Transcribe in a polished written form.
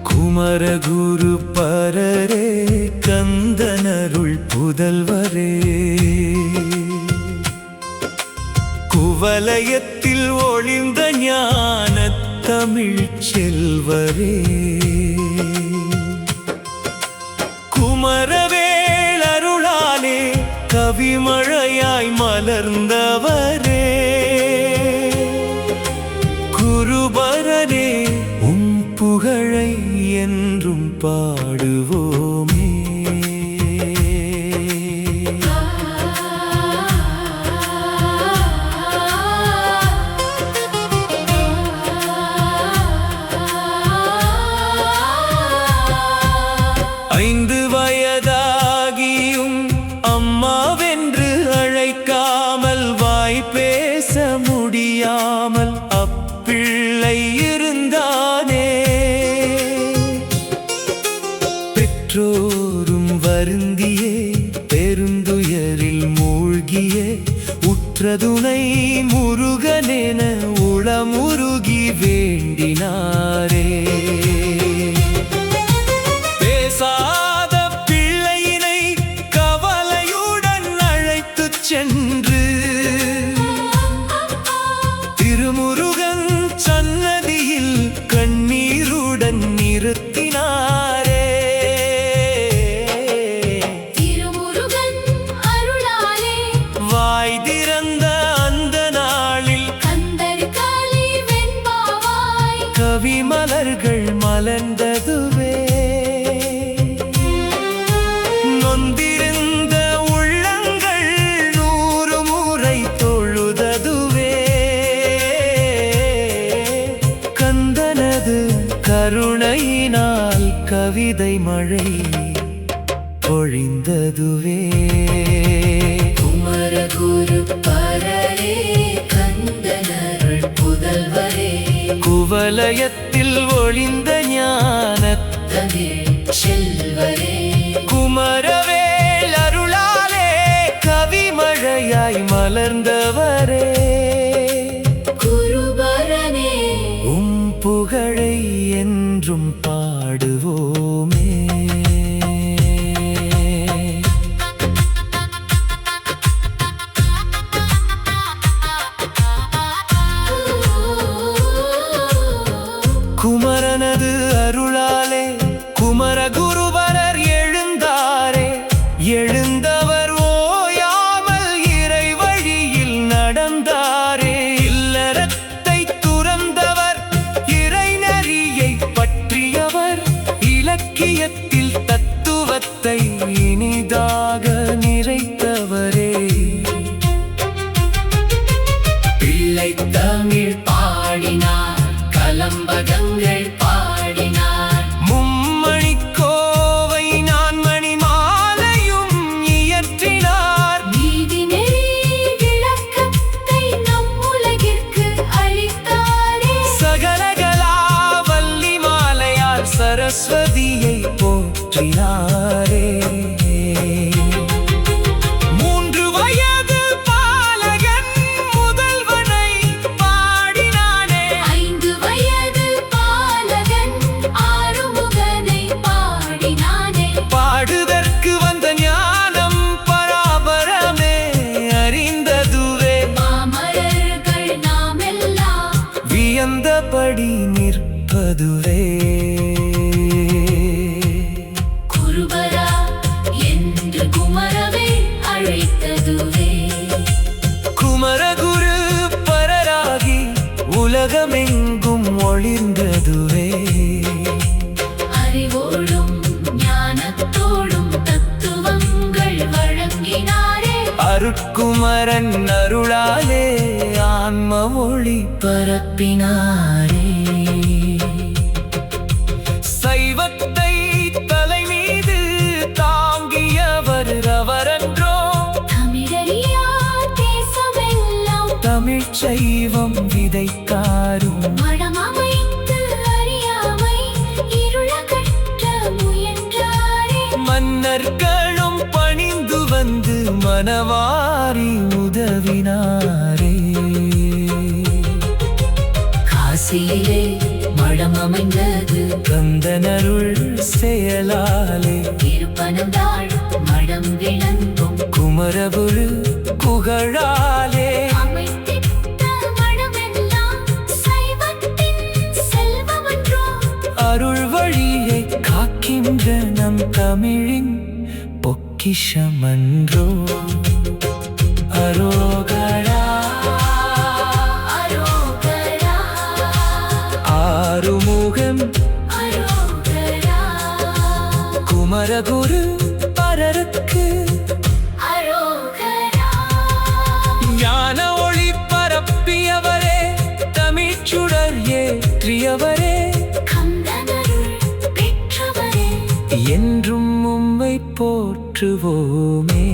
குமரகுரு பரரே கந்தனருள் புதல்வரே, குவலயத்தில் ஒளிந்த ஞான தமிழ் செல்வரே, குமரவேளருளாலே கவிமழையாய் மலர்ந்தவரே, குருபரரே உம் புகழை என்றும் பாடுவோமே. ஐந்து வயதாகியும் அம்மாவென்று அழைக்காமல், வாய் பேச முடியாமல் அப்பிள்ளை இருந்தானே. பெற்றோரும் வருந்தியே பெருந்துயரில் மூழ்கியே, உற்றதுணை முருகனென உளமுருகி வேண்டினாரே. பேசாத பிள்ளையினை கவலையுடன் அழைத்துச் சென்று திருமுருகன் சன்னதியில் கண்ணீருடன் நிறுத்தினாரே. திருமுருகன் அருளாலே வாய் திறந்த அந்த நாளில் கந்தர்காளி வெண்பாவாய் கவி மலர்கள் மலர்ந்ததுவே. நொந்திருந்த உள்ளங்கள் 100 முறை தொழுததுவே. கந்தனது கருணையினால் கவிதை மழை பொழிந்ததுவே. குமரகுரு பரரே கந்தனருள் புதல்வரே, குவலயத்தில் ஒளிந்த ஞான தமிழ் செல்வரே, குமரவேல் அருளாலே கவிமழையாய் மலர்ந்தவரே. குருபரனே உம் புகழை என்றும் பாடுவோமே. குமரனது அருளாலே குமரகுருபரர் எழுந்தாரே. எழுந்தவர் ஓயாமல் இறை வழியில் நடந்தாரே. இல்லறத்தை துறந்தவர், இறைநெறியை பற்றியவர், இலக்கியத்தில் தத்துவத்தை இனிதாக நிறைத்தவரே. பிள்ளை தமிழ் பாடினார், கலம்பகங்கள் பாடினார், மும்மணிக்கோவை நான்மணி மாலையும் இயற்றினார். நீதி நெறி விளக்கத்தை நம் உலகிற்கு அளித்தாரே. சகலகலா வள்ளி மாலையால் சரஸ்வதியை போற்றினாரே. 3 வயது பாலகன் முதல்வனை பாடினானே. 5 வயது பாலகன் ஆறுமுகனை பாடினானே. பாடுதற்கு வந்த ஞானம் பராபரமே அறிந்ததுவே. மாமரர்கள் நாமெல்லாம் வியந்தபடி நிற்பதுவே. குருபரா என்று குமரவே அழைத்ததுவே. குமரகுரு பரராகி உலகமெங்கும் ஒளிர்ந்ததுவே. அறிவோடும் ஞானத்தோடும் தத்துவங்கள் வழங்கினாரே. அருட்குமரன் அருளாலே ஆன்ம ஒளி பரப்பினாரே. சைவத்தை தலை மீது தாங்கி சைவம் விதைத்தாரும் மடமமைத்து அறியாமை இருளகற்ற முயன்றாரே மன்னர்களும் பணிந்து வந்து மனவாரி உதவினாரே காசியிலே மடமமைந்தது கந்தனருள் செயலாலே திருப்பனந்தாள் மடம் விளங்கும் குமரகுரு புகழாலே அமைத்திட்ட மடமெல்லாம் சைவத்தின் செல்வமன்றோ அருள் வழியை காக்கின்ற நம் தமிழின் பொக்கிஷமன்றோ அரோகரா அரோகரா ஆறுமுகம் அரோகரா குமரகுரு பரருக்கு அரோகரா ஞான ஒளி பரப்பியவரே தமிழ்ச்சுடர் ஏற்றியவரே கந்தனருள் பெற்றவரே என்றும் உம்மை போற்றுவோமே